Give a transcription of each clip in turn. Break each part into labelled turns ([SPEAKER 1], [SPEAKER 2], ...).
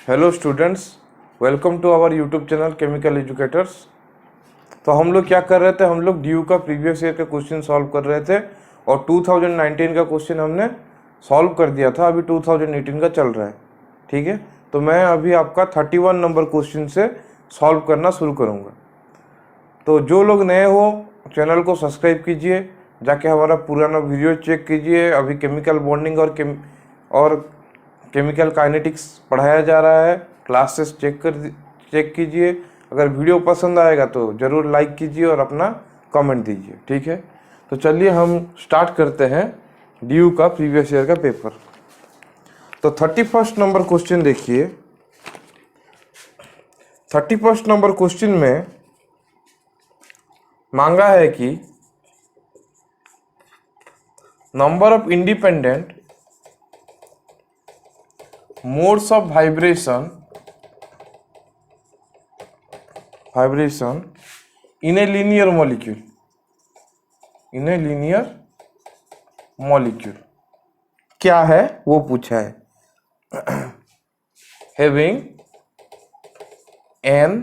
[SPEAKER 1] Hello students, welcome to our YouTube channel chemical educators. तो हम लोग क्या कर रहे थे, हम लोग ड्यू का प्रीवियस ईयर का क्वेश्चन सॉल्व कर रहे थे और 2019 का क्वेश्चन हमने सॉल्व कर दिया था। अभी 2018 का चल रहा है, ठीक है। तो मैं अभी आपका 31 नंबर क्वेश्चन से सॉल्व करना शुरू करूँगा। तो जो लोग नए हो चैनल को सब्सक्राइब कीजिए, जाके हमारा पुराना वीडियो चेक कीजिए। अभी केमिकल बॉन्डिंग और केमिकल काइनेटिक्स पढ़ाया जा रहा है, क्लासेस चेक कीजिए। अगर वीडियो पसंद आएगा तो ज़रूर लाइक कीजिए और अपना कमेंट दीजिए, ठीक है। तो चलिए हम स्टार्ट करते हैं ड्यू का प्रीवियस ईयर का पेपर। तो 31 नंबर क्वेश्चन देखिए। 31 नंबर क्वेश्चन में मांगा है कि number of independent modes of vibration in a linear molecule क्या है वो पूछा है। हैविंग n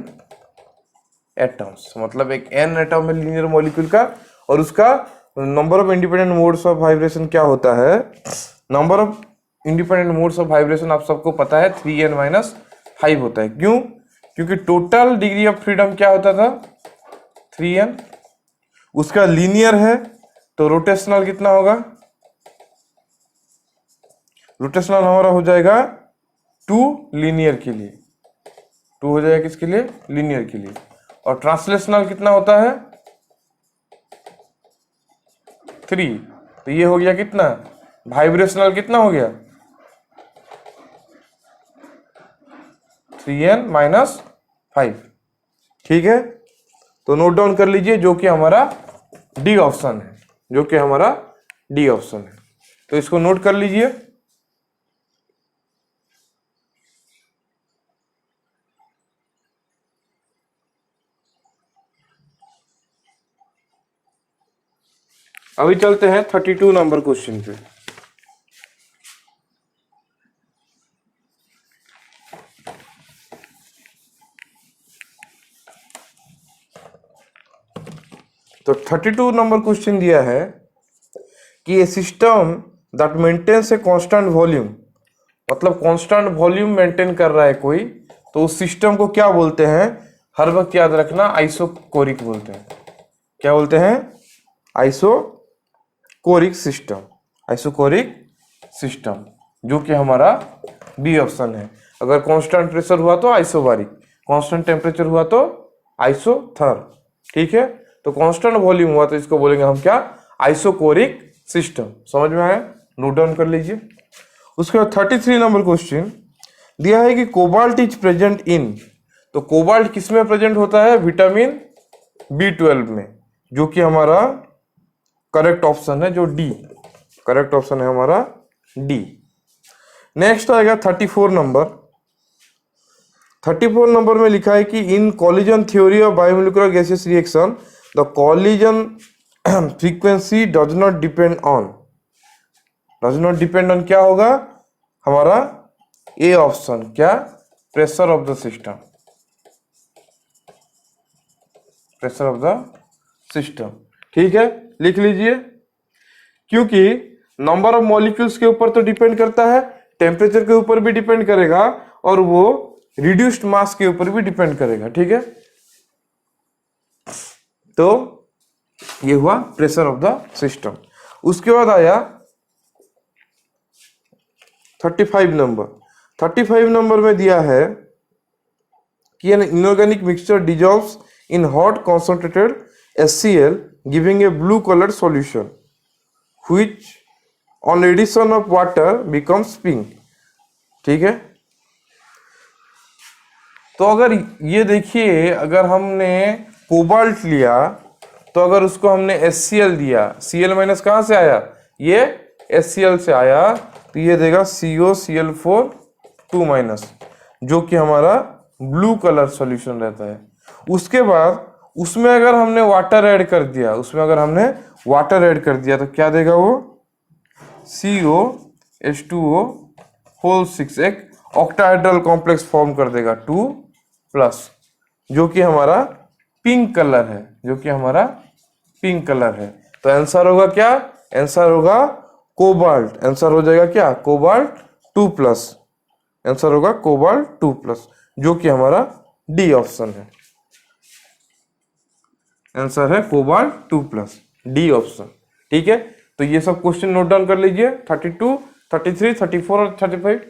[SPEAKER 1] एटम्स, मतलब एक n एटम है लीनियर मॉलिक्यूल का, और उसका number of independent modes of vibration क्या होता है। Number of independent modes of vibration आप सबको पता है 3n-5 होता है। क्यों? क्योंकि टोटल डिग्री ऑफ फ्रीडम क्या होता था 3n। उसका लीनियर है तो रोटेशनल कितना होगा, रोटेशनल हमारा हो जाएगा 2 लीनियर के लिए, 2 हो जाएगा किसके लिए, लीनियर के लिए। और ट्रांसलेशनल कितना होता है 3। तो ये हो गया कितना, वाइब्रेशनल कितना हो गया 3n-5, ठीक है। तो नोट डाउन कर लीजिए, जो कि हमारा डी ऑप्शन है, जो कि हमारा डी ऑप्शन है। तो इसको नोट कर लीजिए। अभी चलते हैं 32 नंबर क्वेश्चन पे। तो 32 नंबर क्वेश्चन दिया है कि a system that maintains a constant volume, मतलब कांस्टेंट वॉल्यूम मेंटेन कर रहा है कोई, तो उस सिस्टम को क्या बोलते हैं, हर वक्त याद रखना आइसोकोरिक बोलते हैं। क्या बोलते हैं, आइसोकोरिक सिस्टम, आइसोकोरिक सिस्टम, जो कि हमारा बी ऑप्शन है। अगर कांस्टेंट प्रेशर हुआ तो आइसोबारिक, कांस्टेंट टेम्परेचर हुआ तो आइसोथर्म, ठीक है। तो कांस्टेंट वॉल्यूम हुआ तो इसको बोलेंगे हम क्या, आइसोकोरिक सिस्टम। समझ में आया, नोट डाउन कर लीजिए। उसके बाद 33 नंबर क्वेश्चन दिया है कि कोबाल्ट इज प्रेजेंट इन, तो कोबाल्ट किस में प्रेजेंट होता है, विटामिन B12 में, जो कि हमारा करेक्ट ऑप्शन है, जो डी करेक्ट ऑप्शन है हमारा डी। नेक्स्ट आएगा 34 नंबर। 34 नंबर में लिखा है कि in collision theory of bimolecular gases reaction the collision frequency does not depend on, क्या होगा हमारा ए ऑप्शन, क्या, pressure of the system, pressure of the system, ठीक है। लिख लीजिए, क्योंकि नंबर ऑफ मॉलिक्यूल्स के ऊपर तो डिपेंड करता है, टेम्परेचर के ऊपर भी डिपेंड करेगा, और वो रिड्यूस्ड मास के ऊपर भी डिपेंड करेगा, ठीक है। तो ये हुआ प्रेशर ऑफ द सिस्टम। उसके बाद आया 35 नंबर। 35 नंबर में दिया है कि an inorganic mixture dissolves in hot concentrated HCl giving a blue coloured solution which on addition of water becomes pink, ठीक है। तो अगर ये देखिए, अगर हमने कोबाल्ट लिया तो अगर उसको हमने HCl दिया, Cl माइनस कहाँ से आया, ये HCl से आया, तो ये देगा COCl4 2 माइनस, जो कि हमारा ब्लू कलर सॉल्यूशन रहता है। उसके बाद उसमें अगर हमने वाटर ऐड कर दिया, तो क्या देगा वो, COH2O होल 6, एक ऑक्टाहेड्रल कॉम्प्लेक्स फॉर्म कर देगा 2 प्लस, जो कि हमारा पिंक कलर है, जो कि हमारा पिंक कलर है। तो आंसर होगा क्या? आंसर होगा कोबाल्ट। आंसर हो जाएगा क्या? Cobalt 2 plus. आंसर होगा कोबाल्ट 2 प्लस, जो कि हमारा डी ऑप्शन है। आंसर है कोबाल्ट 2 प्लस, डी ऑप्शन। ठीक है, तो ये सब क्वेश्चन नोट डाउन कर लीजिए। 32, 33, 34 और 35।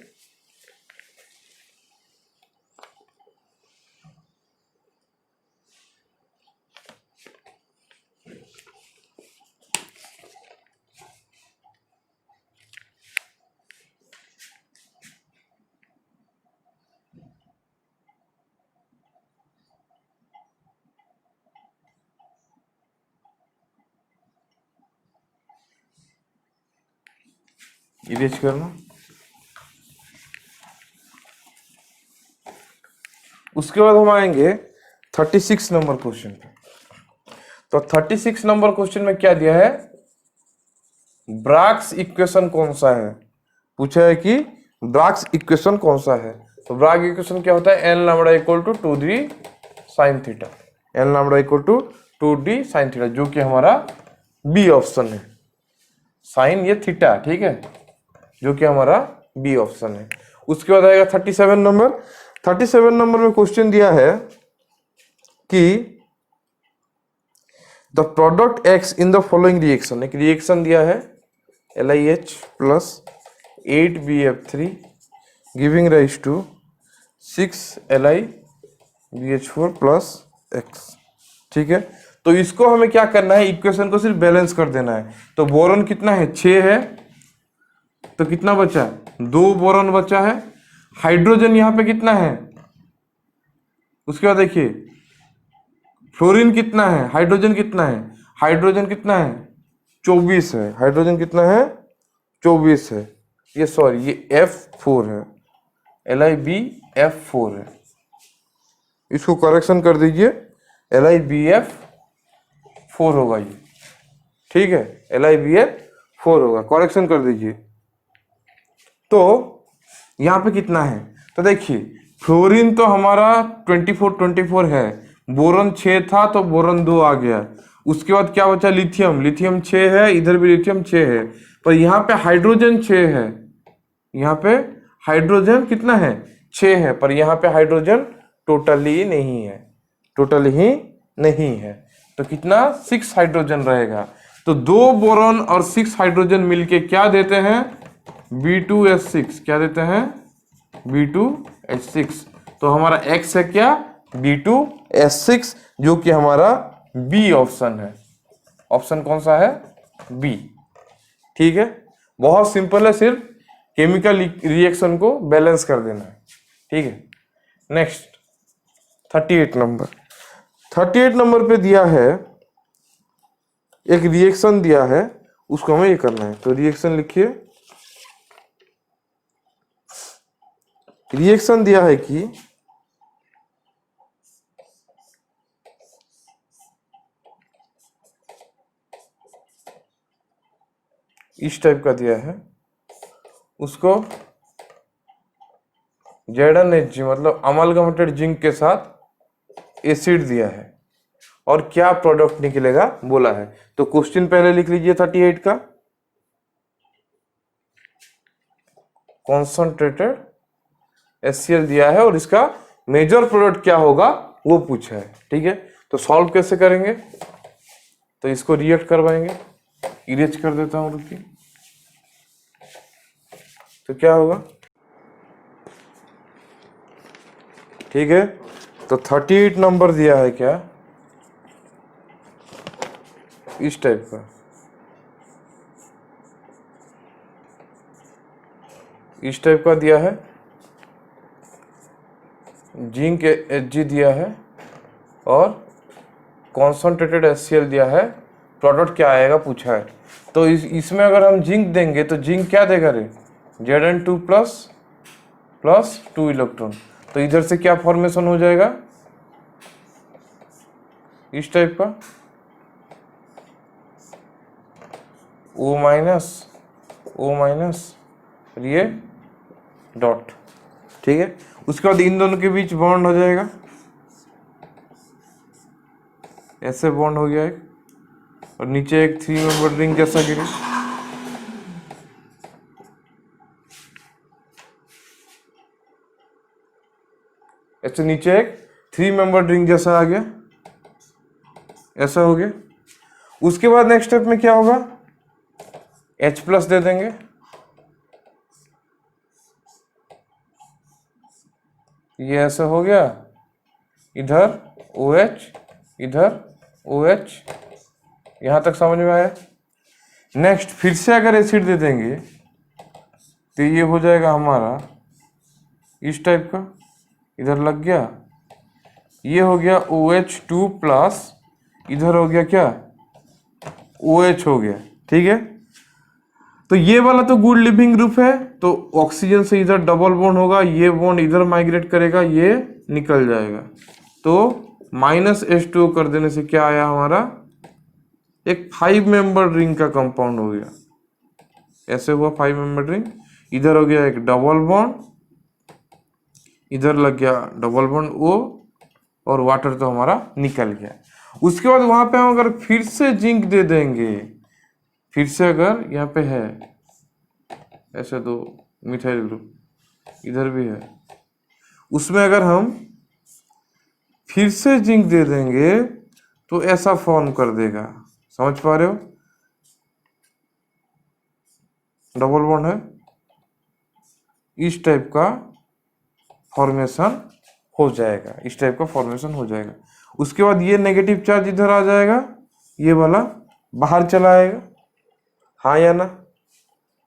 [SPEAKER 1] इरेज करना। उसके बाद हम आएंगे 36 नंबर क्वेश्चन पे। तो 36 नंबर क्वेश्चन में क्या दिया है? ब्राग्स इक्वेशन कौन सा है? पूछा है कि ब्राग्स इक्वेशन कौन सा है। तो ब्राग इक्वेशन क्या होता है? N lambda equal to 2d sine theta. N lambda equal to 2d sine theta, जो कि हमारा बी ऑप्शन है। साइन ये थीटा, ठीक है, जो कि हमारा बी ऑप्शन है। उसके बाद आएगा 37 नंबर। 37 नंबर में क्वेश्चन दिया है कि the product X in the following reaction. एक रिएक्शन दिया है LiH plus 8BF3 giving rise to 6LiBH4 plus X. ठीक है, तो इसको हमें क्या करना है? इक्वेशन को सिर्फ बैलेंस कर देना है। तो बोरॉन कितना है? 6 है, तो कितना बचा? 2 बोरॉन बचा है। हाइड्रोजन यहां पे कितना है? उसके बाद देखिए फ्लोरीन कितना है, हाइड्रोजन कितना है? हाइड्रोजन कितना है? 24 है। हाइड्रोजन कितना है? 24 है। ये सॉरी, ये F4 है, LiBF4 है। इसको करेक्शन कर दीजिए, LiBF4 होगा ये। ठीक है, LiBF4 होगा, करेक्शन कर दीजिए। तो यहां पे कितना है? तो देखिए फ्लोरीन तो हमारा 24 है, बोरॉन 6 था तो बोरॉन 2 आ गया। उसके बाद क्या बचा? लिथियम। लिथियम 6 है, इधर भी लिथियम 6 है, पर यहाँ पे हाइड्रोजन 6 है। यहाँ पे हाइड्रोजन कितना है? 6 है, पर यहाँ पे हाइड्रोजन टोटली नहीं है, टोटली ही नहीं है। तो कितना? 6 हाइड्रोजन रहेगा। तो 2 बोरॉन और 6 हाइड्रोजन मिलके क्या देते हैं? B2H6। क्या देते हैं? B2H6। तो हमारा X है क्या? B2H6, जो कि हमारा बी ऑप्शन है। ऑप्शन कौन सा है? बी। ठीक है, बहुत सिंपल है, सिर्फ केमिकल रिएक्शन को बैलेंस कर देना है। ठीक है, नेक्स्ट 38 नंबर। 38 नंबर पे दिया है, एक रिएक्शन दिया है, उसको हमें ये करना है। तो रिएक्शन लिखिए। रिएक्शन दिया है कि इस टाइप का दिया है, उसको ZnHg मतलब अमालगमेटेड जिंक के साथ एसिड दिया है, और क्या प्रोडक्ट निकलेगा बोला है। तो क्वेश्चन पहले लिख लीजिए 38 का। कॉन्संट्रेटेड HCl दिया है और इसका मेजर प्रोडक्ट क्या होगा वो पूछा है। ठीक है, तो सॉल्व कैसे करेंगे? तो इसको रिएक्ट करवाएंगे। इरेज कर देता हूं, रुकिए। तो क्या होगा? ठीक है, तो 38 नंबर दिया है क्या? इस टाइप का, इस टाइप का दिया है। जिंक Hg दिया है और कॉन्संट्रेटेड HCl दिया है। प्रोडक्ट क्या आएगा पूछा है। तो इसमें अगर हम जिंक देंगे तो जिंक क्या देगा रे? Zn2 plus 2 electron. तो इधर से क्या फॉर्मेशन हो जाएगा? इस टाइप का, O- ये डॉट। ठीक है। उसके बाद इन दोनों के बीच बॉन्ड हो जाएगा, ऐसे बॉन्ड हो गया एक, और नीचे एक 3 मेंबर रिंग जैसा गिरे, ऐसे नीचे एक 3 मेंबर रिंग जैसा आ गया, ऐसा हो गया। उसके बाद नेक्स्ट स्टेप में क्या होगा, H+ दे देंगे, ये ऐसा हो गया, इधर OH, इधर OH, यहां तक समझ में आया। नेक्स्ट फिर से अगर एसिड दे देंगे तो ये हो जाएगा हमारा इस टाइप का, इधर लग गया, ये हो गया OH2+, इधर हो गया क्या, OH हो गया, ठीक है। तो ये वाला तो गुड लिविंग ग्रुप है, तो ऑक्सीजन से इधर डबल बॉन्ड होगा, ये बॉन्ड इधर माइग्रेट करेगा, ये निकल जाएगा, तो -H2 कर देने से क्या आया हमारा, एक 5 मेंबर रिंग का कंपाउंड हो गया, ऐसे हुआ 5 मेंबर रिंग, इधर हो गया एक डबल बॉन्ड, इधर लग गया डबल बॉन्ड O, और वाटर तो हमारा निकल गया। उसके बाद वहां पे हम अगर फिर से जिंक दे देंगे, फिर से अगर यहाँ पे है ऐसे दो मिथाइल ग्रुप, इधर भी है, उसमें अगर हम फिर से जिंक दे देंगे तो ऐसा फॉर्म कर देगा, समझ पा रहे हो, डबल बॉन्ड है, इस टाइप का फॉर्मेशन हो जाएगा, इस टाइप का फॉर्मेशन हो जाएगा। उसके बाद ये नेगेटिव चार्ज इधर आ जाएगा, ये वाला बाहर चला आएगा, हाँ या ना,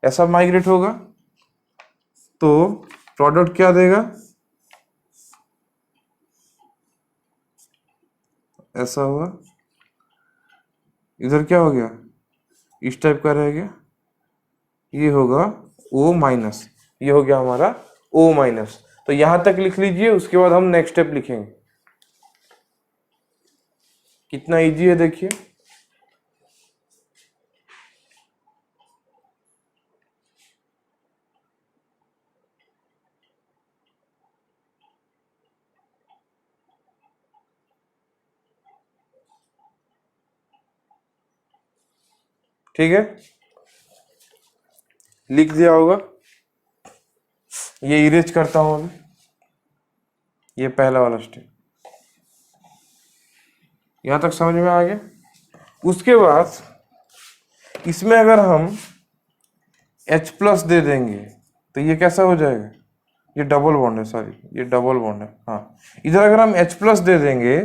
[SPEAKER 1] ऐसा माइग्रेट होगा, तो प्रोडक्ट क्या देगा, ऐसा हुआ, इधर क्या हो गया, इस टाइप का रह गया, ये होगा O-, ये हो गया हमारा O-। तो यहां तक लिख लीजिए, उसके बाद हम नेक्स्ट स्टेप लिखेंगे। कितना इजी है देखिए, ठीक है, लिख दिया होगा, ये इरेज करता हूं अभी, ये पहला वाला स्टेप, यहां तक समझ में आ गया। उसके बाद इसमें अगर हम H+ दे देंगे तो ये कैसा हो जाएगा, ये डबल बॉन्ड है, सॉरी ये डबल बॉन्ड है, हाँ, इधर अगर हम H+ दे देंगे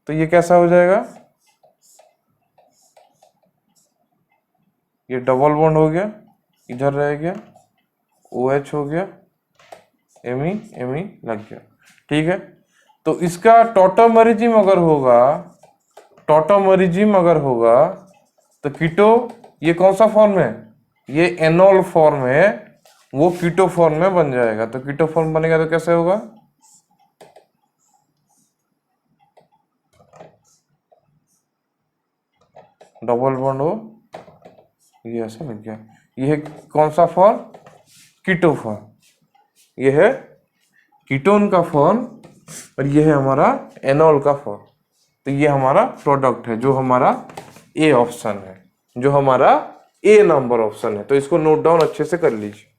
[SPEAKER 1] तो ये कैसा हो जाएगा, ये डबल बॉन्ड हो गया, इधर रह गया, OH हो गया, Me लग गया, ठीक है। तो इसका टॉटोमरिज्म अगर होगा तो कीटो, ये कौन सा फॉर्म है, ये एनॉल फॉर्म है, वो कीटो फॉर्म में बन जाएगा। तो कीटो फॉर्म बनेगा तो कैसे होगा, डबल बॉन्ड हो, ये ऐसा लग गया, ये है कौन सा फॉर्म, कीटो फॉर्म, ये है कीटोन का फॉर्म, और ये है हमारा एनॉल का फॉर्म। तो ये हमारा प्रोडक्ट है, जो हमारा ए ऑप्शन है, जो हमारा ए नंबर ऑप्शन है। तो इसको नोट डाउन अच्छे से कर लीजिए।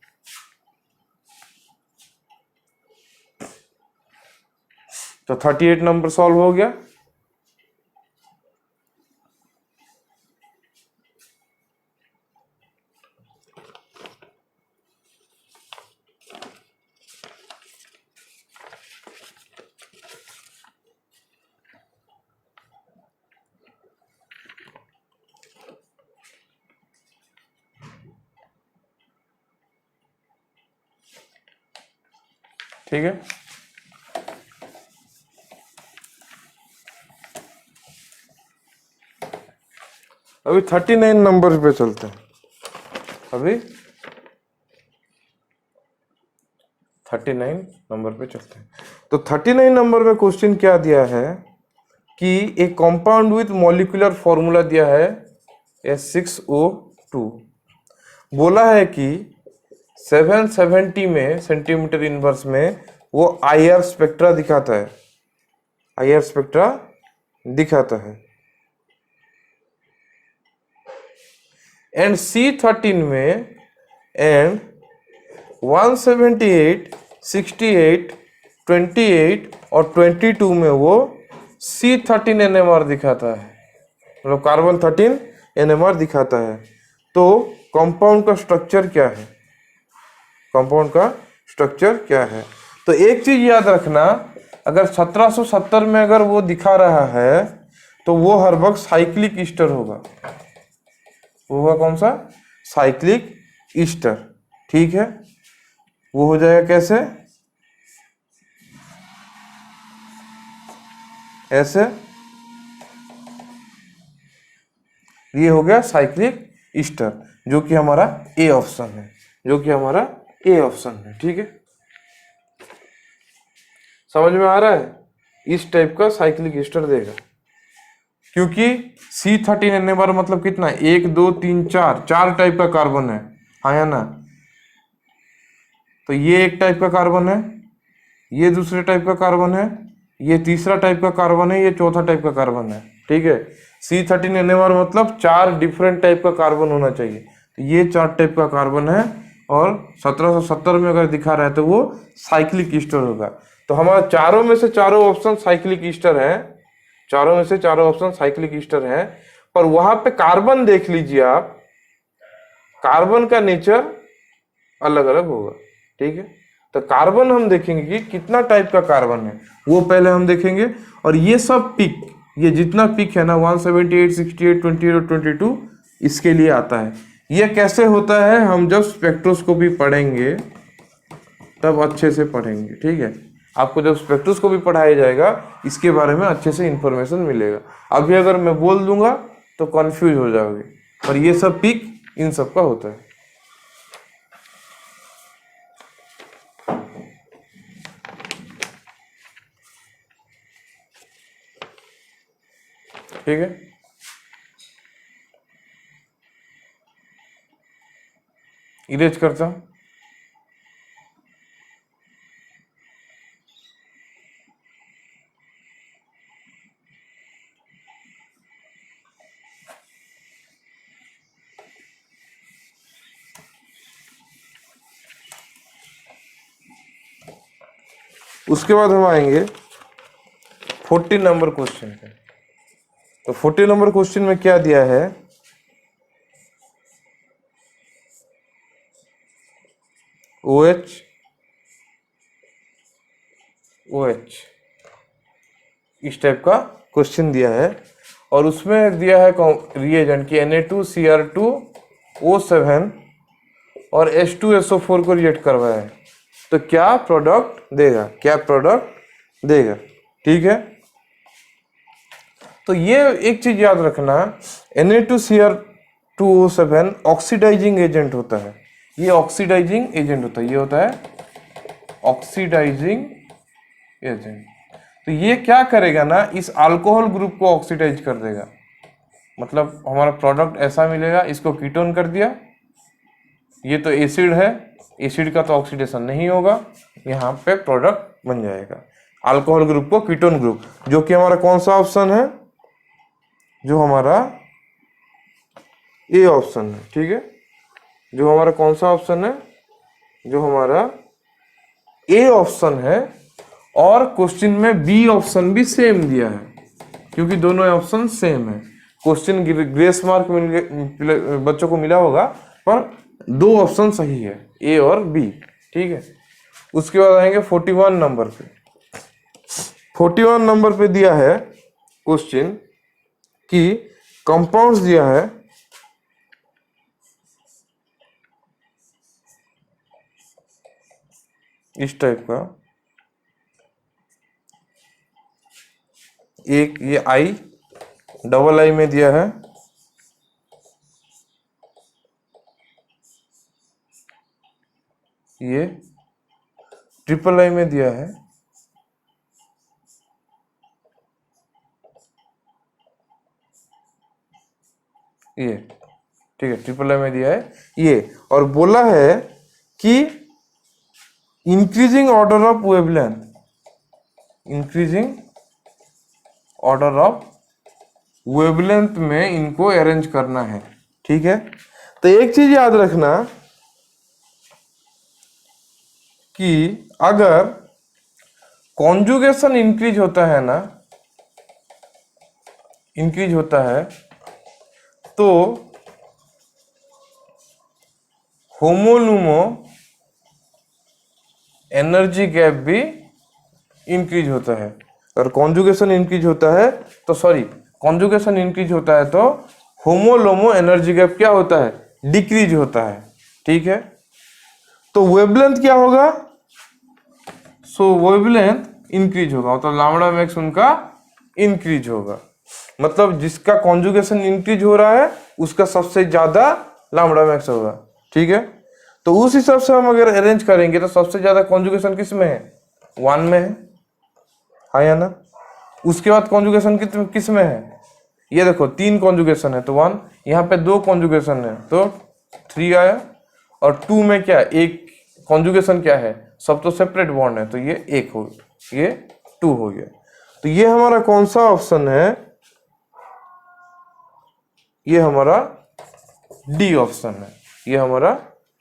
[SPEAKER 1] तो 38 नंबर सॉल्व हो गया। ठीक है, अभी 39 नंबर पे चलते हैं। अभी 39 नंबर पे चलते हैं। तो 39 नंबर में क्वेश्चन क्या दिया है कि एक कंपाउंड विथ मॉलिक्यूलर फॉर्मूला दिया है S6O2। बोला है कि 770 में सेंटीमीटर इनवर्स में वो IR स्पेक्ट्रा दिखाता है, IR स्पेक्ट्रा दिखाता है। एंड C13 में एंड 178, 68, 28 और 22 में वो C13 NMR दिखाता है, मतलब कार्बन 13 NMR दिखाता है। तो कंपाउंड का स्ट्रक्चर क्या है, कंपाउंड का स्ट्रक्चर क्या है? तो एक चीज याद रखना, अगर 1770 में अगर वो दिखा रहा है तो वो हर वक्त साइक्लिक ईस्टर होगा, वो होगा कौन सा? साइक्लिक ईस्टर, ठीक है। वो हो जाएगा कैसे? ऐसे, ये हो गया साइक्लिक ईस्टर, जो कि हमारा ए ऑप्शन है, जो कि हमारा ए ऑप्शन है, ठीक है। समझ में आ रहा है? इस टाइप का साइक्लिक ईस्टर देगा, क्योंकि C13 NMR मतलब कितना है? 1 2 3 4, 4 टाइप का कार्बन है, हाँ या ना? तो ये एक टाइप का कार्बन है, ये दूसरे टाइप का कार्बन है, ये तीसरा टाइप का कार्बन है, ये चौथा टाइप का कार्बन है, ठीक है। C13 NMR मतलब 4 डिफरेंट टाइप का कार्बन होना चाहिए, तो ये 4 टाइप का कार्बन है। और 1770 में अगर दिखा रहा है तो वो साइक्लिक ईस्टर होगा। तो हमारा चारों में से चारों ऑप्शन साइक्लिक ईस्टर है, चारों में से चारों ऑप्शन साइक्लिक ईस्टर है। पर वहां पे कार्बन देख लीजिए आप, कार्बन का नेचर अलग अलग होगा, ठीक है। तो कार्बन हम देखेंगे कि कितना टाइप का कार्बन है, वो पहले हम देखेंगे। और ये सब पिक, ये जितना पिक है ना 178, 68, 28 और 22, इसके लिए आता है। ये कैसे होता है हम जब स्पेक्ट्रोस्कोपी पढ़ेंगे तब अच्छे से पढ़ेंगे, ठीक है। आपको जब स्पेक्ट्रोस्कोपी पढ़ाया जाएगा इसके बारे में अच्छे से इंफॉर्मेशन मिलेगा। अभी अगर मैं बोल दूंगा तो कंफ्यूज हो जाओगे, पर ये सब पिक इन सब का होता है, ठीक है। इरेज करता हूं। उसके बाद हम आएंगे 40 नंबर क्वेश्चन पे। तो 40 नंबर क्वेश्चन में क्या दिया है? OH OH इस टाइप का क्वेश्चन दिया है। और उसमें दिया है रिएजेंट की Na2Cr2O7 और H2SO4 को रिएक्ट करवाया है, तो क्या प्रोडक्ट देगा, क्या प्रोडक्ट देगा, ठीक है। तो ये एक चीज याद रखना, Na2Cr2O7 ऑक्सीडाइजिंग एजेंट होता है, ये ऑक्सीडाइजिंग एजेंट होता है, ये होता है ऑक्सीडाइजिंग एजेंट। तो ये क्या करेगा ना, इस अल्कोहल ग्रुप को ऑक्सीडाइज कर देगा, मतलब हमारा प्रोडक्ट ऐसा मिलेगा, इसको कीटोन कर दिया, ये तो एसिड है, एसिड का तो ऑक्सीडेशन नहीं होगा, यहाँ पे प्रोडक्ट बन जाएगा। अल्कोहल ग्रुप को कीटोन ग्रुप, जो कि हमारा कौन सा ऑप्शन है? जो हमारा ए ऑप्शन है, ठीक है। जो हमारा कौन सा ऑप्शन है? जो हमारा ए ऑप्शन है। और क्वेश्चन में बी ऑप्शन भी सेम दिया है, क्योंकि दोनों ऑप्शन सेम है। क्वेश्चन ग्रेस मार्क बच्चों को मिला होगा, पर 2 ऑप्शन सही है, ए और बी, ठीक है। उसके बाद आएंगे 41 नंबर पे। 41 नंबर पे दिया है क्वेश्चन कि कंपाउंड्स दिया है, इस टाइप का, एक ये आई डबल आई में दिया है, ये ट्रिपल आई में दिया है, ये ठीक है, ट्रिपल आई में दिया है ये। और बोला है कि increasing order of wavelength, increasing order of wavelength में इनको अरेंज करना है। ठीक है, तो एक चीज याद रखना कि अगर कॉन्जुगेशन इंक्रीज होता है ना, इंक्रीज होता है, तो होमोलुमो एनर्जी गैप भी इंक्रीज होता है। और कॉन्जुगेशन इंक्रीज होता है तो कॉन्जुगेशन इंक्रीज होता है तो होमोलोमो एनर्जी गैप क्या होता है, डिक्रीज होता है। ठीक है, तो वेवलेंथ क्या होगा, सो वेवलेंथ इंक्रीज होगा, मतलब लैम्बडा मैक्स उनका इंक्रीज होगा। मतलब जिसका कॉन्जुगेशन इंक्रीज हो रहा है उसका सबसे ज्यादा लैम्बडा मैक्स होगा। ठीक है, तो उस हिसाब से हम अगर अरेंज करेंगे तो सबसे ज्यादा कॉन्जुगेशन किस में है, 1 में है, हाँ या ना। उसके बाद कॉन्जुगेशन किस में है, ये देखो 3 कॉन्जुगेशन है तो 1, यहाँ पे 2 कॉन्जुगेशन है तो 3 आया, और 2 में क्या, एक कॉन्जुगेशन क्या है, सब तो सेपरेट बॉन्ड है तो ये 1 हो, ये 2 हो गया। तो ये हमारा कौन सा ऑप्शन है, ये हमारा डी ऑप्शन है, ये हमारा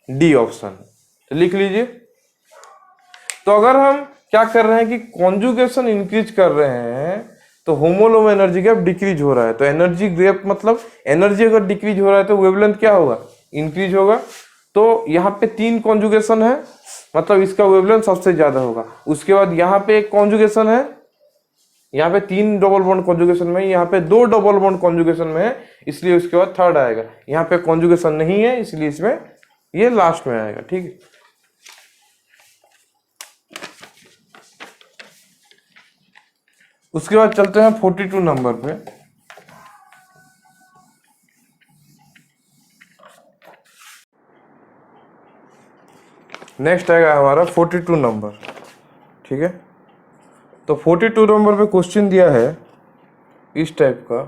[SPEAKER 1] डी ऑप्शन है। तो लिख लीजिए। तो अगर हम क्या कर रहे हैं कि कॉन्जुगेशन इंक्रीज कर रहे हैं तो होमोलोमो एनर्जी गैप डिक्रीज हो रहा है, तो एनर्जी गैप मतलब एनर्जी अगर डिक्रीज हो रहा है तो वेवलेंथ क्या होगा, इंक्रीज होगा। तो यहाँ पे 3 कॉन्जुगेशन है मतलब इसका वेवलेंथ सबसे ज्यादा होगा। उसके बाद यहाँ पे एक कॉन्जुगेशन है, यहाँ पे 3 डबल बॉन्ड कॉन्जुगेशन में, यहाँ पे 2 डबल बॉन्ड कॉन्जुगेशन में है, इसलिए उसके बाद थर्ड आएगा। यहाँ पे कॉन्जुगेशन नहीं है इसलिए इसमें ये लास्ट में आएगा। ठीक है, उसके बाद चलते हैं 42 नंबर पे। नेक्स्ट आएगा हमारा 42 नंबर। ठीक है, तो 42 नंबर पे क्वेश्चन दिया है इस टाइप का,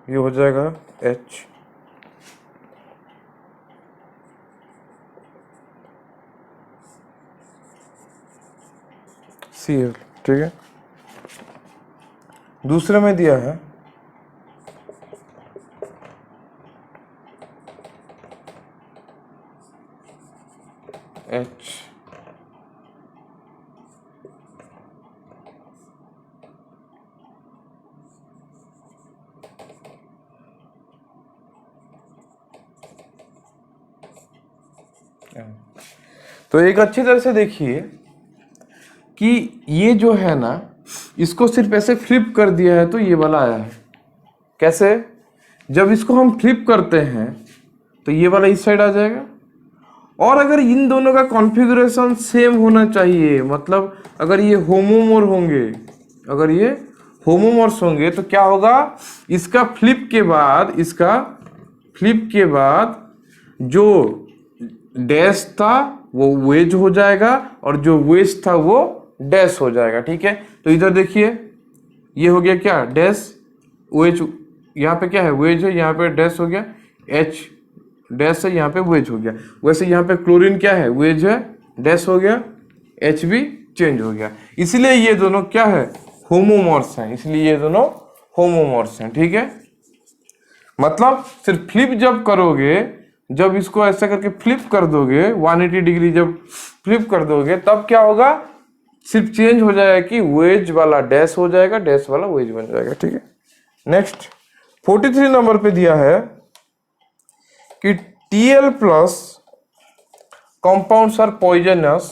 [SPEAKER 1] ये हो जाएगा H Cl। ठीक है, दूसरे में दिया है H तो एक अच्छी तरह से देखिए कि ये जो है ना, इसको सिर्फ ऐसे फ्लिप कर दिया है तो ये वाला आया है। कैसे, जब इसको हम फ्लिप करते हैं तो ये वाला इस साइड आ जाएगा, और अगर इन दोनों का कॉन्फ़िगरेशन सेम होना चाहिए, मतलब अगर ये होमोमोर होंगे, अगर ये होमोमोर्स होंगे तो क्या होगा, इसका फ्लिप के बाद, इसका फ्लिप के बाद जो डैश था वो वेज हो जाएगा और जो वेज था वो डैश हो जाएगा। ठीक है, तो इधर देखिए ये हो गया क्या, डैश वेज, यहाँ पे क्या है वेज है, यहाँ पे डैश हो गया, एच डैश है, यहाँ पे वेज हो गया। वैसे यहाँ पे क्लोरीन क्या है, वेज है, डैश हो गया, एच भी चेंज हो गया, इसलिए ये दोनों क्या है, होमोमॉर्स हैं, इसलिए ये दोनों होमोमॉर्स हैं। ठीक है, मतलब सिर्फ फ्लिप जब करोगे, जब इसको ऐसा करके फ्लिप कर दोगे 180 डिग्री जब फ्लिप कर दोगे तब क्या होगा, सिर्फ चेंज हो जाएगा कि वेज वाला डैश हो जाएगा, डैश वाला वेज बन जाएगा। ठीक है, नेक्स्ट 43 नंबर पे दिया है कि Tl plus compounds are poisonous,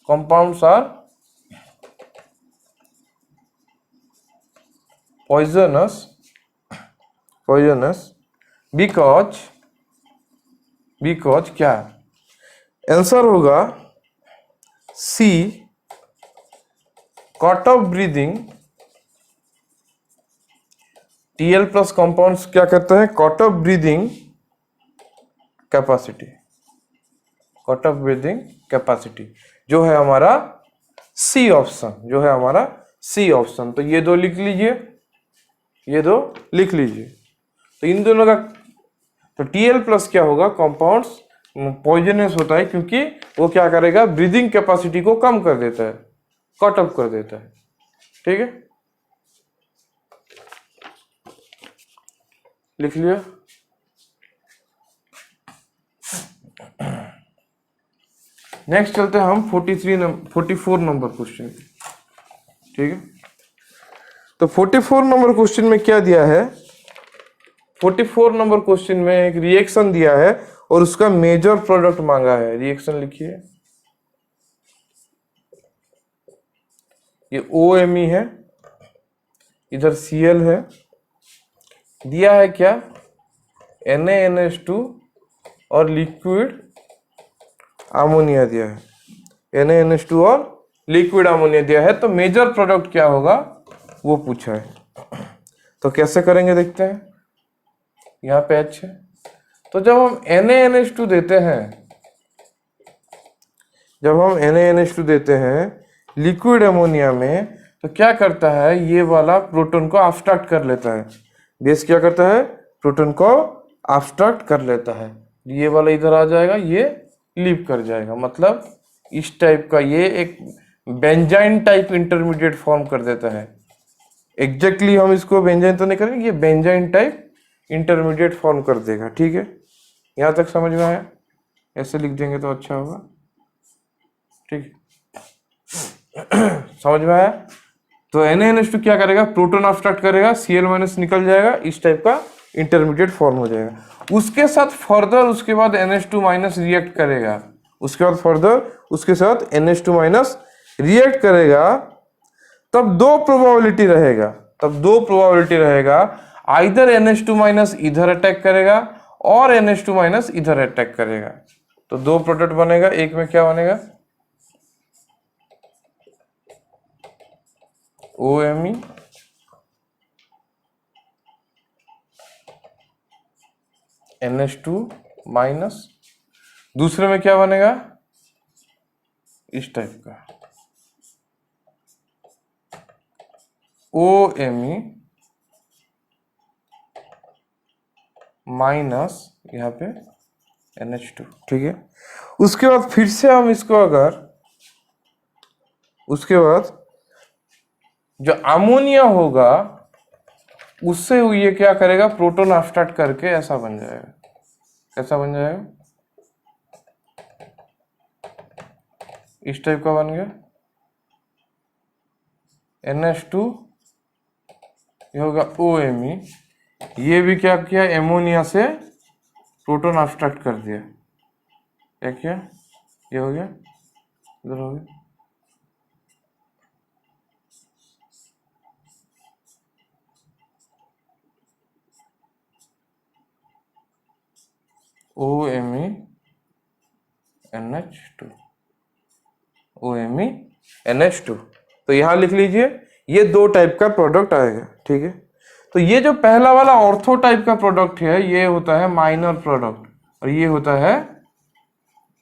[SPEAKER 1] compounds are poisonous because क्या, आंसर होगा C, cut off breathing. Tl plus compounds क्या करते हैं, cut off breathing capacity, cut off breathing capacity, जो है हमारा सी ऑप्शन, जो है हमारा सी ऑप्शन। तो ये दो लिख लीजिए, ये दो लिख लीजिए। तो इन दोनों का तो Tl प्लस क्या होगा, कंपाउंड्स पॉइजनस होता है क्योंकि वो क्या करेगा, ब्रीदिंग कैपेसिटी को कम कर देता है, कट ऑफ कर देता है। ठीक है, लिख लिया। नेक्स्ट चलते हैं हम 44 नंबर क्वेश्चन। ठीक है, तो 44 नंबर क्वेश्चन में क्या दिया है, 44 नंबर क्वेश्चन में एक रिएक्शन दिया है और उसका मेजर प्रोडक्ट मांगा है। रिएक्शन लिखिए, ये OMe है, इधर Cl है, दिया है क्या, NaNH2 और लिक्विड अमोनिया दिया है, NaNH2 और लिक्विड अमोनिया दिया है। तो मेजर प्रोडक्ट क्या होगा वो पूछा है। तो कैसे करेंगे देखते हैं। यहाँ पे H है, तो जब हम NaNH2 देते हैं, जब हम NaNH2 देते हैं लिक्विड अमोनिया में, तो क्या करता है, ये वाला प्रोटॉन को ऑब्स्ट्रक्ट कर लेता है। बेस क्या करता है, प्रोटॉन को ऑब्स्ट्रक्ट कर लेता है। ये वाला इधर आ जाएगा, ये लीव कर जाएगा, मतलब इस टाइप का ये एक बेंजाइन टाइप इंटरमीडिएट फॉर्म कर देता है। एग्जैक्टली हम इसको बेंजाइन तो नहीं करेंगे, ये बेंजाइन टाइप इंटरमीडिएट फॉर्म कर देगा। ठीक है, यहाँ तक समझ में आया, ऐसे लिख देंगे तो अच्छा होगा। ठीक समझ में आया। तो NaNH2 क्या करेगा, प्रोटॉन ऑब्स्ट्रक्ट करेगा, Cl- निकल जाएगा, इस टाइप का इंटरमीडिएट फॉर्म हो जाएगा। उसके साथ फर्दर उसके बाद NH2- रिएक्ट करेगा, उसके बाद फर्दर उसके साथ NH2- रिएक्ट करेगा, तब दो प्रोबेबिलिटी रहेगा, तब दो प्रोबेबिलिटी रहेगा, आइदर NH2- इधर अटैक करेगा और NH2- इधर अटैक करेगा। तो दो प्रोडक्ट बनेगा, एक में क्या बनेगा, OMe NH2-, दूसरे में क्या बनेगा, इस टाइप का OMe माइनस यहाँ पे NH2। ठीक है, उसके बाद फिर से हम इसको अगर, उसके बाद जो अमोनिया होगा उससे ये क्या करेगा, प्रोटॉन ऑब्स्ट्रक्ट करके ऐसा बन जाएगा। कैसा बन जाएगा, इस टाइप का बन गया NH2, ये होगा OMe, ये भी क्या किया, एमोनिया से प्रोटॉन ऑब्स्ट्रक्ट कर दिया। क्या किया, ये हो गया, इधर हो गया, OMe NH2, OMe NH2। तो यहां लिख लीजिए, ये दो टाइप का प्रोडक्ट आएगा। ठीक है, तो ये जो पहला वाला ऑर्थो टाइप का प्रोडक्ट है, ये होता है माइनर प्रोडक्ट और ये होता है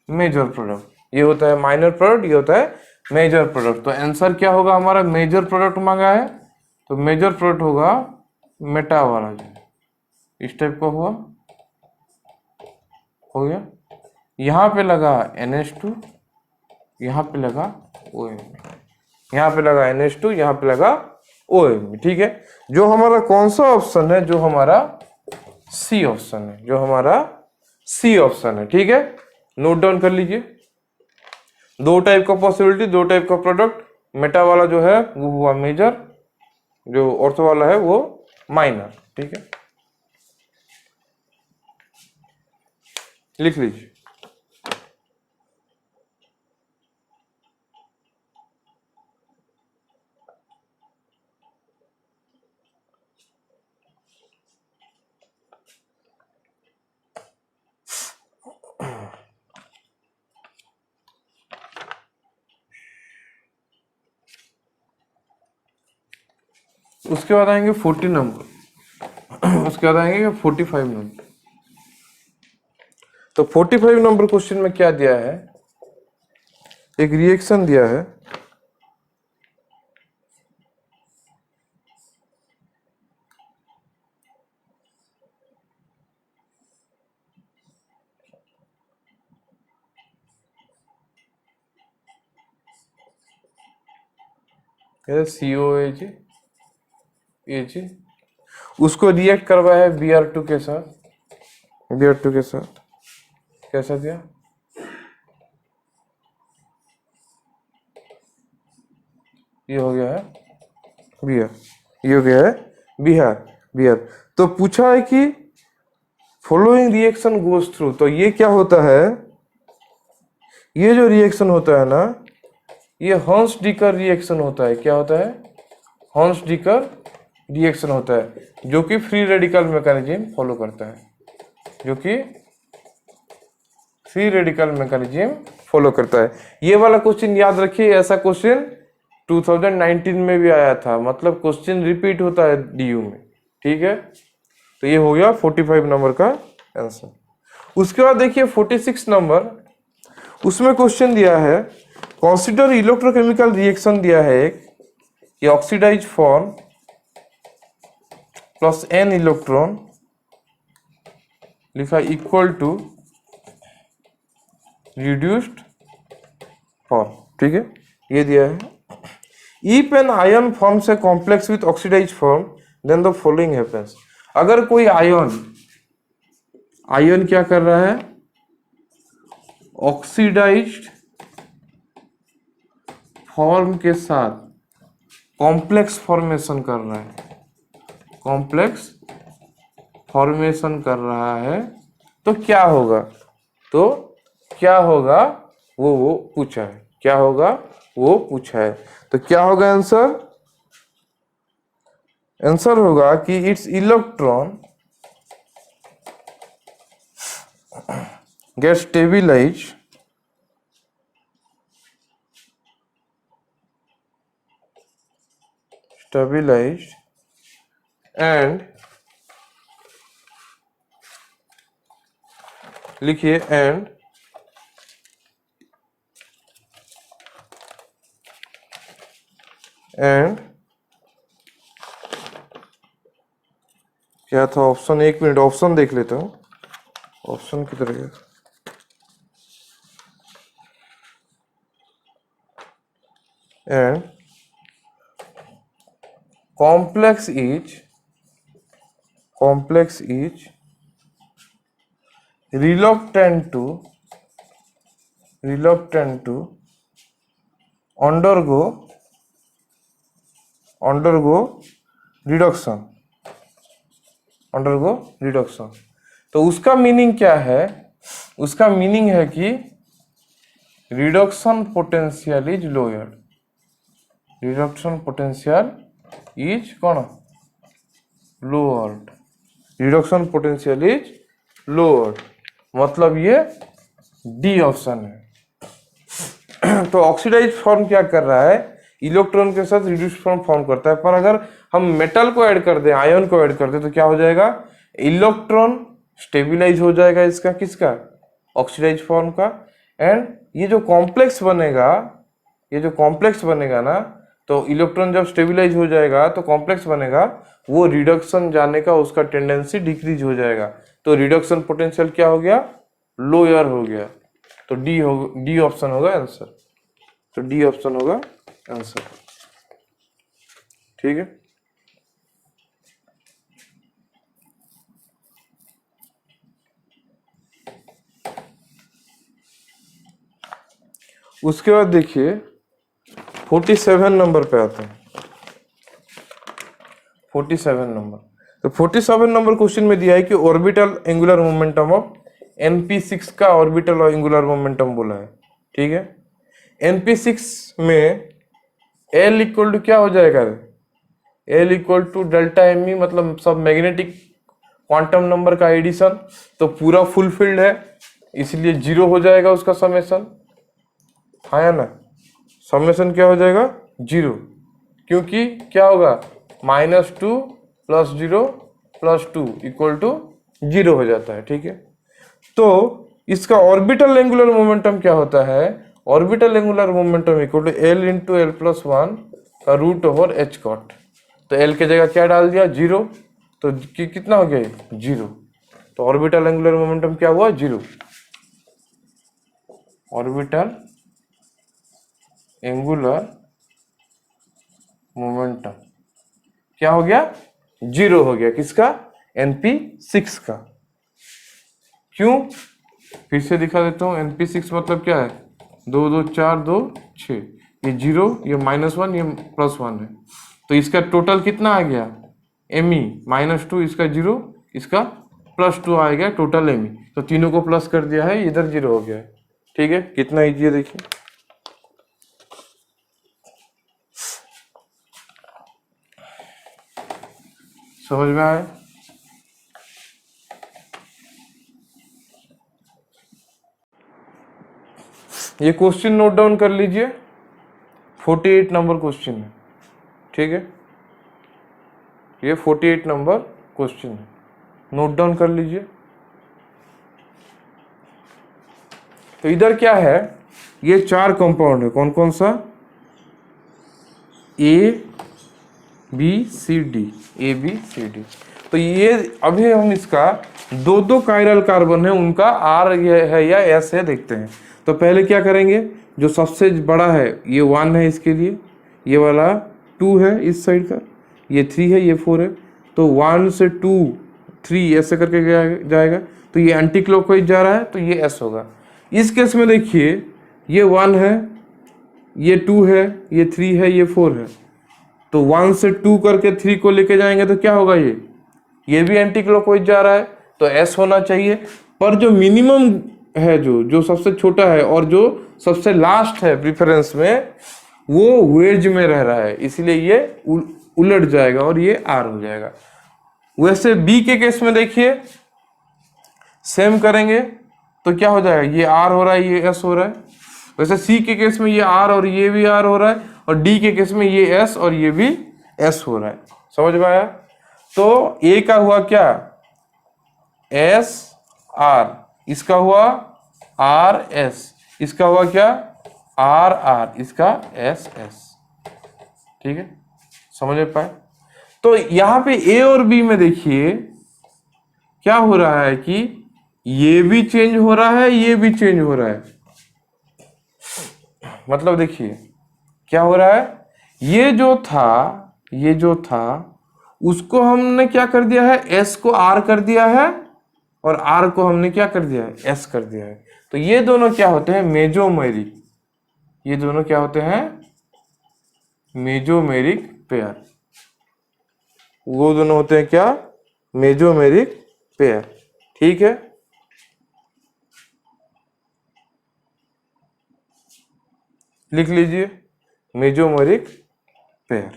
[SPEAKER 1] मेजर प्रोडक्ट। ये होता है माइनर प्रोडक्ट, ये होता है मेजर प्रोडक्ट। तो आंसर क्या होगा हमारा, मेजर प्रोडक्ट मांगा है, तो मेजर प्रोडक्ट होगा मेटा वाला, जो इस टाइप का हुआ, हो गया। यहाँ पे लगा NH2, यहाँ पे लगा OMe, यहाँ पे लगा NH2, यहाँ पे लगा OMe। ठीक है, जो हमारा कौन सा ऑप्शन है, जो हमारा सी ऑप्शन है, जो हमारा सी ऑप्शन है। ठीक है, नोट डाउन कर लीजिए। दो टाइप का पॉसिबिलिटी, दो टाइप का प्रोडक्ट, मेटा वाला जो है वो हुआ मेजर, जो ऑर्थो वाला है वो माइनर। ठीक है, लिख लीजिए। उसके बाद आएंगे 40 नंबर, उसके बाद आएंगे 45 नंबर। तो 45 नंबर क्वेश्चन में क्या दिया है, एक रिएक्शन दिया है, COAG AG, उसको रिएक्ट करवाया है Br2 के साथ, Br2 के साथ कैसा दिया, ये हो गया है Br, ये हो गया है Br। तो पूछा है कि फॉलोइंग रिएक्शन गोज थ्रू, तो ये क्या होता है, ये जो रिएक्शन होता है ना, ये हॉन्स-डीकर रिएक्शन होता है। क्या होता है, हॉन्स-डीकर रिएक्शन होता है, जो कि फ्री रेडिकल मैकेनिज्म फॉलो करता है, जो कि फ्री रेडिकल मैकेनिज्म फॉलो करता है। ये वाला क्वेश्चन याद रखिए, ऐसा क्वेश्चन 2019 में भी आया था, मतलब क्वेश्चन रिपीट होता है डीयू में, ठीक है। तो ये हो गया 45 नंबर का आंसर। उसके बाद देखिए 46 नंबर, उसमें क्वेश्चन दिया है कंसीडर इलेक्ट्रोकेमिकल रिएक्शन दिया है एक, ये oxidise form plus n electron लिखा इक्वल टू रिड्यूस्ड फॉर्म, ठीक है, ये दिया है। इफ एन आयन फॉर्म से complex with oxidise form then the following happens. अगर कोई आयन क्या कर रहा है, ऑक्सीडाइज्ड फॉर्म के साथ कॉम्प्लेक्स फॉर्मेशन कर रहा है, कॉम्प्लेक्स फॉर्मेशन कर रहा है, तो क्या होगा, वो पूछा है, क्या होगा वो पूछा है। तो क्या होगा आंसर, आंसर होगा कि it's electron get stabilised and लिखिए and क्या था ऑप्शन, एक मिनट ऑप्शन देख लेता हूँ, ऑप्शन किधर गया, and complex is reluctant to undergo reduction। तो उसका मीनिंग क्या है, उसका मीनिंग है कि reduction potential is lowered, reduction potential is कौन, lowered, reduction potential is lowered, मतलब ये डी ऑप्शन है। तो ऑक्सीडाइज फॉर्म क्या कर रहा है, इलेक्ट्रॉन के साथ रिड्यूस फॉर्म करता है, पर अगर हम मेटल को ऐड कर दें, आयन को ऐड कर दें, तो क्या हो जाएगा, इलेक्ट्रॉन स्टेबिलाइज हो जाएगा इसका, किसका, ऑक्सीडाइज फॉर्म का। एंड ये जो कॉम्प्लेक्स बनेगा ना, तो इलेक्ट्रॉन जब स्टेबिलाइज हो जाएगा तो कॉम्प्लेक्स बनेगा, वो रिडक्शन जाने का उसका टेंडेंसी डिक्रीज हो जाएगा, तो रिडक्शन पोटेंशियल क्या हो गया, लोअर हो गया। तो डी ऑप्शन होगा आंसर, तो डी ऑप्शन होगा आंसर, ठीक है। उसके बाद देखिए 47 नंबर पे आते हैं, 47 नंबर। तो 47 नंबर क्वेश्चन में दिया है कि orbital angular momentum of np6 का ऑर्बिटल एंगुलर मोमेंटम बोला है, ठीक है। np6 में L इक्वल टू क्या हो जाएगा, L equal to delta M E, मतलब सब मैग्नेटिक क्वांटम नंबर का एडिशन, तो पूरा फुल फील्ड है, इसलिए 0 हो जाएगा उसका समेशन, है ना, समेशन क्या हो जाएगा 0, क्योंकि क्या होगा -2 + 0 + 2 = 0 हो जाता है, ठीक है। तो इसका ऑर्बिटल एंगुलर मोमेंटम क्या होता है, orbital angular momentum equal to L into L plus one का रूट ओवर एच कॉट। तो एल के जगह क्या डाल दिया, जीरो, तो कितना हो गया, जीरो। तो ऑर्बिटल एंगुलर मोमेंटम क्या हुआ, जीरो। ऑर्बिटल एंगुलर मोमेंटम क्या हो गया, जीरो हो गया, किसका, NP6 का। क्यों, फिर से दिखा देता हूं, NP6 मतलब क्या है, 2 2 4 2 6, ये जीरो, ये -1, ये +1 है। तो इसका टोटल कितना आ गया, Me -2, इसका जीरो, इसका +2 आ गया, टोटल Me। तो तीनों को प्लस कर दिया है, इधर जीरो हो गया है। ठीक है, कितना इजी है देखिए। समझ में आया। ये क्वेश्चन नोट डाउन कर लीजिए, 48 नंबर क्वेश्चन है। ठीक है, ये 48 नंबर क्वेश्चन है, नोट डाउन कर लीजिए। तो इधर क्या है, ये 4 कंपाउंड है, कौन कौन सा, ABCD, ABCD। तो ये अभी हम इसका 2 कायरल कार्बन है, उनका R है या S है देखते हैं। तो पहले क्या करेंगे, जो सबसे बड़ा है ये 1 है, इसके लिए ये वाला 2 है इस साइड का, ये 3 है, ये 4 है। तो 1 से 2 3 ऐसे करके जाएगा। तो ये एंटी क्लॉकवाइज जा रहा है, तो ये S होगा। इस केस में देखिए, ये 1 है, ये 2 है, ये 3 है, ये 4 है। तो 1 से 2 करके 3 को लेके जाएंगे तो क्या होगा, ये भी एंटी क्लॉकवाइज जा रहा है, तो S होना चाहिए। पर जो मिनिमम है, जो सबसे छोटा है और जो सबसे लास्ट है प्रेफरेंस में, वो वेज में रह रहा है, इसलिए ये उलट जाएगा और ये R हो जाएगा। वैसे B के केस में देखिए, सेम करेंगे तो क्या हो जाएगा, ये R हो रहा है, ये S हो रहा है। वैसे C के केस में ये R और ये भी R हो रहा है, और D के केस में ये S और ये भी S हो रहा है। समझ में आया। तो A का हुआ क्या, S R, इसका हुआ R S, इसका हुआ क्या, R R, इसका S S। ठीक है, समझ में पाए। तो यहां पे A और B में देखिए क्या हो रहा है कि ये भी चेंज हो रहा है, ये भी चेंज हो रहा है। मतलब देखिए क्या हो रहा है, ये जो था उसको हमने क्या कर दिया है, S को R कर दिया है, और R को हमने क्या कर दिया है, S कर दिया है। तो ये दोनों क्या होते हैं, मेजोमेरिक। ये दोनों क्या होते हैं, मेजोमेरिक पेयर। वो दोनों होते हैं क्या, मेजोमेरिक पेयर। ठीक है, लिख लीजिए, मेजोमेरिक पेयर।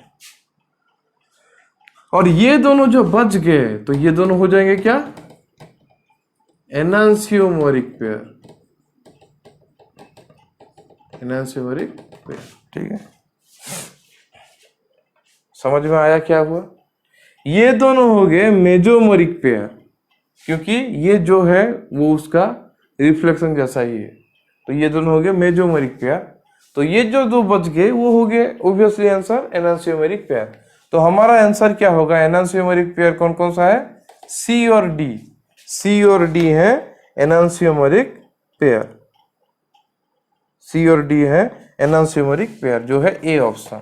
[SPEAKER 1] और ये दोनों जो बच गए, तो ये दोनों हो जाएंगे क्या, एनांसियोमेरिक पेयर। एनांसियोमेरिक पेयर। ठीक है, समझ में आया क्या हुआ। ये दोनों हो गए मेजोमेरिक पेयर, क्योंकि ये जो है वो उसका रिफ्लेक्शन जैसा ही है। तो ये दोनों हो गए मेजोमेरिक पेयर। तो ये जो दो बच गए वो हो गए ऑब्वियसली आंसर एनांसियोमेरिक पेयर। तो हमारा आंसर क्या होगा, एनांसियोमेरिक पेयर कौन कौन सा है, सी और डी। सी और डी है एनांसियोमेरिक पेयर। सी और डी है एनांसियोमेरिक पेयर, जो है ए ऑप्शन।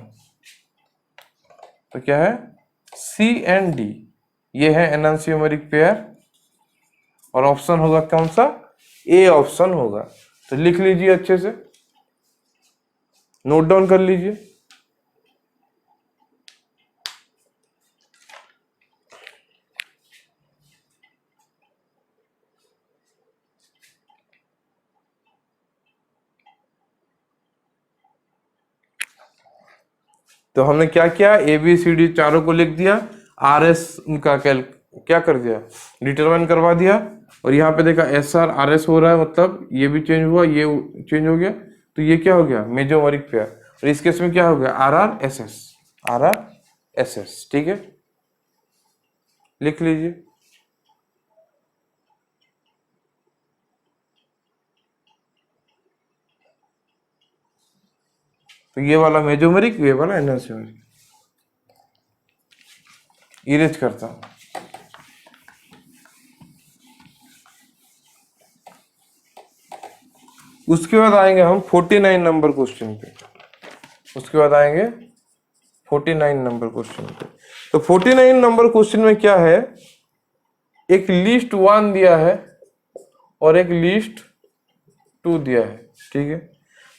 [SPEAKER 1] तो क्या है, सी एंड डी, ये है एनांसियोमेरिक पेयर, और ऑप्शन होगा कौन सा, ए ऑप्शन होगा। तो लिख लीजिए अच्छे से, नोट डाउन कर लीजिए। तो हमने क्या किया, ए बी सी डी चारों को लिख दिया, आर एस उनका क्या कर दिया, डिटरमाइन करवा दिया। और यहाँ पे देखा एस आर आर एस हो रहा है, मतलब ये भी चेंज हुआ, ये चेंज हो गया। तो ये क्या हो गया, मेजोमेरिक पेयर। और इस केस में क्या हो गया, R R S S, R R S S. ठीक है, लिख लीजिए। तो ये वाला मेजोमेरिक, ये वाला एनोसोमेरिक। इरेज करता हूं। उसके बाद आएंगे हम 49 नंबर क्वेश्चन पे। उसके बाद आएंगे 49 नंबर क्वेश्चन पे। तो 49 नंबर क्वेश्चन में क्या है, एक लिस्ट 1 दिया है और एक लिस्ट 2 दिया है, ठीक है।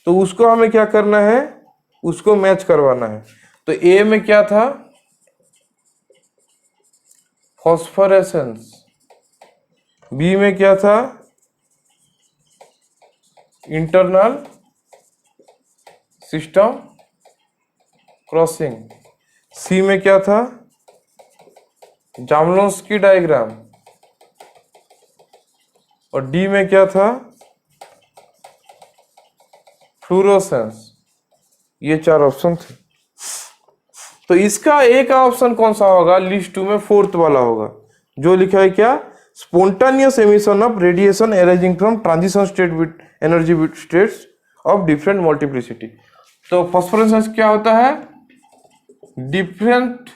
[SPEAKER 1] तो उसको हमें क्या करना है, उसको मैच करवाना है। तो ए में क्या था, फॉस्फोरेसेंस, बी में क्या था, इंटरनल सिस्टम क्रॉसिंग, सी में क्या था, जामलोंस्की डायग्राम, और डी में क्या था, फ्लोरोसेंस। ये 4 ऑप्शन थे। तो इसका एक ऑप्शन कौन सा होगा, लिस्ट 2 में 4th वाला होगा, जो लिखा है क्या, spontaneous emission of radiation arising from transition state with energy with states of different multiplicity. तो फॉस्फोरेसेंस क्या होता है, डिफरेंट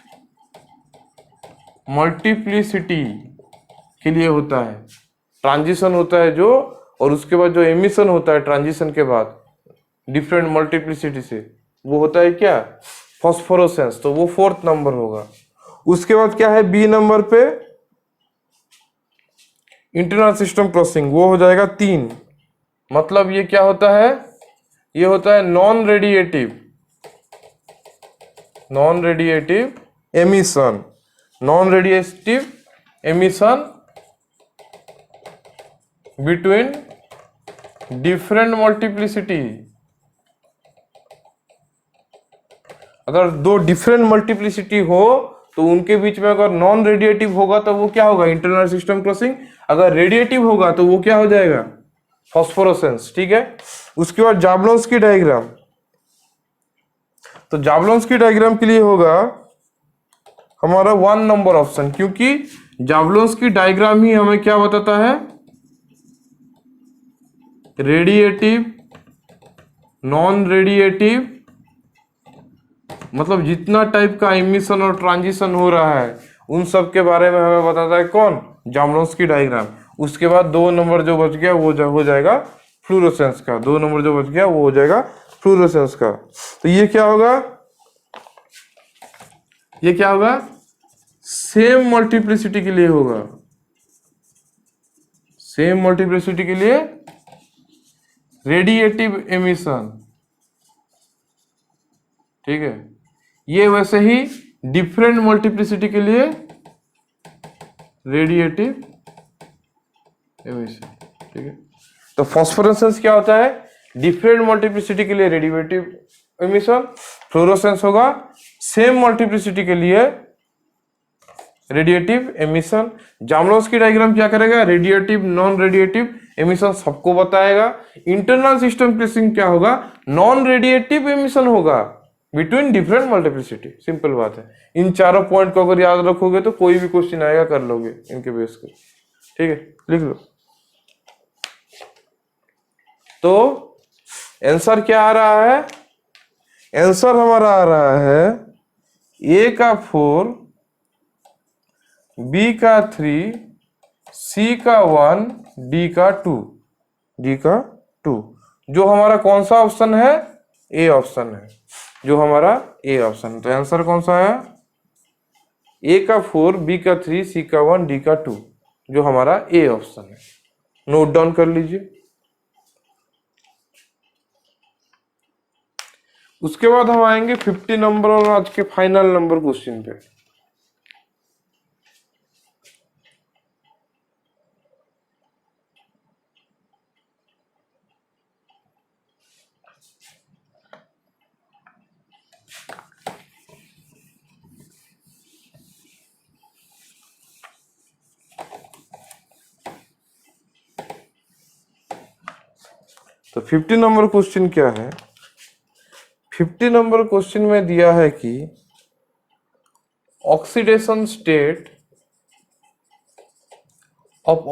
[SPEAKER 1] मल्टीप्लिसिटी के लिए होता है, ट्रांजिशन होता है जो, और उसके बाद जो एमिशन होता है ट्रांजिशन के बाद डिफरेंट मल्टीप्लिसिटी से, वो होता है क्या, फॉस्फोरेसेंस। तो वो 4th नंबर होगा। उसके बाद क्या है, बी नंबर पे इंटरनल सिस्टम क्रॉसिंग, वो हो जाएगा 3। मतलब ये क्या होता है, ये होता है non radiative emission, non radiative emission between different multiplicity. अगर 2 डिफरेंट मल्टीप्लिसिटी हो तो उनके बीच में अगर नॉन रेडिएटिव होगा तो वो क्या होगा, इंटरनल सिस्टम क्रॉसिंग। अगर रेडिएटिव होगा तो वो क्या हो जाएगा, फॉस्फोरेसेंस, ठीक है। उसके बाद जाबलोंस्की डायग्राम। तो जाबलोंस्की डायग्राम के लिए होगा हमारा 1 नंबर ऑप्शन, क्योंकि जाबलोंस्की डायग्राम ही हमें क्या बताता है, रेडिएटिव, नॉन रेडिएटिव, मतलब जितना टाइप का इमिशन और ट्रांजिशन हो रहा है उन सब के बारे में हमें बताता है कौन, जाबलोंस्की डायग्राम। उसके बाद 2 नंबर जो बच गया वो हो जाएगा फ्लोरोसेंस का, 2 नंबर जो बच गया वो हो जाएगा फ्लोरोसेंस का। तो ये क्या होगा, ये क्या होगा, सेम मल्टीप्लिसिटी के लिए होगा, सेम मल्टीप्लिसिटी के लिए रेडिएटिव एमिशन, ठीक है। ये वैसे ही डिफरेंट मल्टीप्लिसिटी के लिए रेडिएटिव एमिशन, ठीक है। तो फॉस्फोरेसेंस क्या होता है, डिफरेंट मल्टीप्लिसिटी के लिए रेडिएटिव एमिशन, फ्लोरोसेंस होगा सेम मल्टीप्लिसिटी के लिए रेडिएटिव एमिशन। जामलोंस्की डायग्राम क्या करेगा, रेडिएटिव, नॉन रेडिएटिव एमिशन सबको बताएगा। इंटरनल सिस्टम क्रॉसिंग क्या होगा, नॉन रेडिएटिव एमिशन होगा बिटवीन डिफरेंट मल्टीप्लिसिटी। सिंपल बात है। इन चारों पॉइंट को अगर याद रखोगे तो कोई भी क्वेश्चन आएगा कर लोगे इनके बेस कर, ठीक है, लिख लो। तो आंसर क्या आ रहा है, आंसर हमारा आ रहा है ए का 4, बी का 3, सी का 1, डी का 2, डी का 2। जो हमारा कौन सा ऑप्शन है, ए ऑप्शन है, जो हमारा ए ऑप्शन। तो आंसर कौन सा है, ए का 4, बी का 3, सी का 1, डी का 2, जो हमारा ए ऑप्शन है। नोट डाउन कर लीजिए। उसके बाद हम आएंगे 50 नंबर और आज के फाइनल नंबर क्वेश्चन पे। तो 50 नंबर क्वेश्चन क्या है, 50 नंबर क्वेश्चन में दिया है कि oxidation state of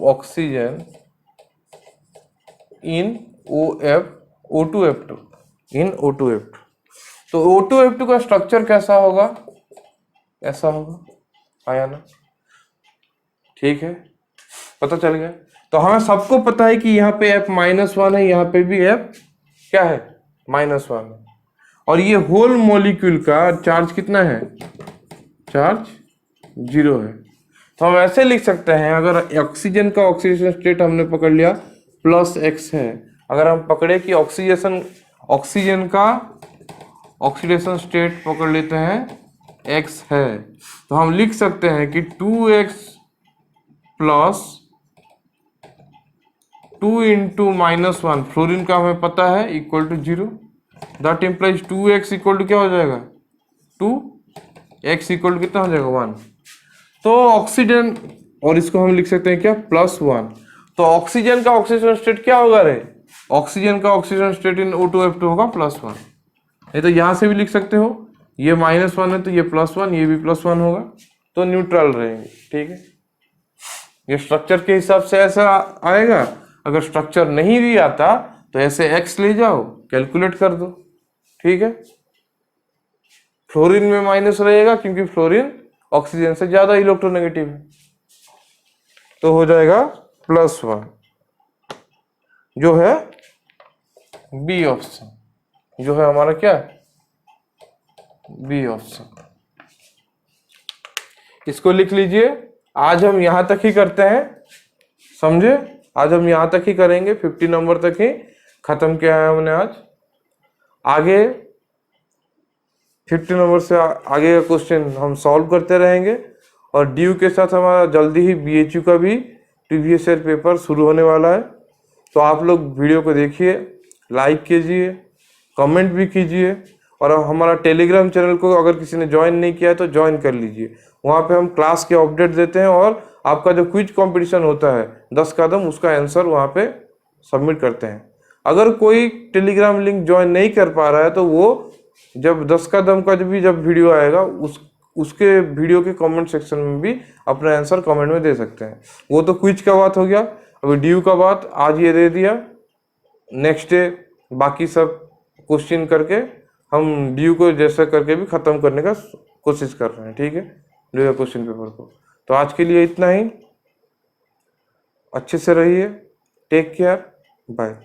[SPEAKER 1] oxygen in O2F2 in O2F2। तो O2F2 का स्ट्रक्चर कैसा होगा, ऐसा होगा, आया ना, ठीक है, पता चल गया। तो हमें सबको पता है कि यहाँ पे F-1 है, यहाँ पे भी F क्या है, -1 है, और ये होल मॉलिक्यूल का चार्ज कितना है, चार्ज 0 है। तो हम ऐसे लिख सकते हैं, अगर ऑक्सीजन का ऑक्सीडेशन स्टेट हमने पकड़ लिया +X है, अगर हम पकड़े कि ऑक्सीजन का ऑक्सीडेशन स्टेट पकड़ लेते हैं X है, तो हम लिख सकते हैं कि 2X + 2 × -1, फ्लोरीन का हमें पता है = 0, दैट इम्प्लाइज 2X = क्या हो जाएगा, 2X = कितना हो जाएगा, 1। तो ऑक्सीजन, और इसको हम लिख सकते हैं क्या, +1। तो ऑक्सीजन का ऑक्सीजन स्टेट क्या होगा रे, ऑक्सीजन का ऑक्सीजन स्टेट इन O2F2 होगा +1। ये तो यहां से भी लिख सकते हो, ये -1 है तो ये +1, ये भी +1 होगा, तो न्यूट्रल रहेंगे, ठीक है। ये स्ट्रक्चर के हिसाब से ऐसा आएगा। अगर स्ट्रक्चर नहीं भी आता तो ऐसे X ले जाओ, कैलकुलेट कर दो, ठीक है। फ्लोरीन में माइनस रहेगा क्योंकि फ्लोरीन ऑक्सीजन से ज्यादा इलेक्ट्रोनेगेटिव है, तो हो जाएगा +1, जो है बी ऑप्शन, जो है हमारा क्या, बी ऑप्शन। इसको लिख लीजिए। आज हम यहां तक ही करते हैं, समझे, आज हम यहां तक ही करेंगे, 50 नंबर तक ही खत्म किया है हमने आज। आगे 50 नंबर से आगे का क्वेश्चन हम सॉल्व करते रहेंगे, और ड्यू के साथ हमारा जल्दी ही BHU का भी प्रीवियस ईयर पेपर शुरू होने वाला है। तो आप लोग वीडियो को देखिए, लाइक कीजिए, कमेंट भी कीजिए, और हमारा टेलीग्राम चैनल को अगर किसी ने ज्वाइन नहीं किया है तो ज्वाइन कर लीजिए। वहाँ पे हम क्लास के अपडेट देते हैं, और आपका जो क्विज कंपटीशन होता है 10 कदम, उसका आंसर वहाँ पे सबमिट करते हैं। अगर कोई टेलीग्राम लिंक ज्वाइन नहीं कर पा रहा है तो वो जब 10 कदम का जब वीडियो आएगा उसके वीडियो के कमेंट सेक्शन में भी अपना आंसर कमेंट में दे सकते हैं। वो तो क्विज का बात हो गया। अभी ड्यू का बात आज ये दे दिया, नेक्स्ट डे बाकी सब क्वेश्चन करके हम ड्यू को जैसा करके भी खत्म करने का कोशिश कर रहे हैं, ठीक है, ड्यू क्वेश्चन पेपर को। तो आज के लिए इतना ही, अच्छे से रहिए, टेक केयर, बाय।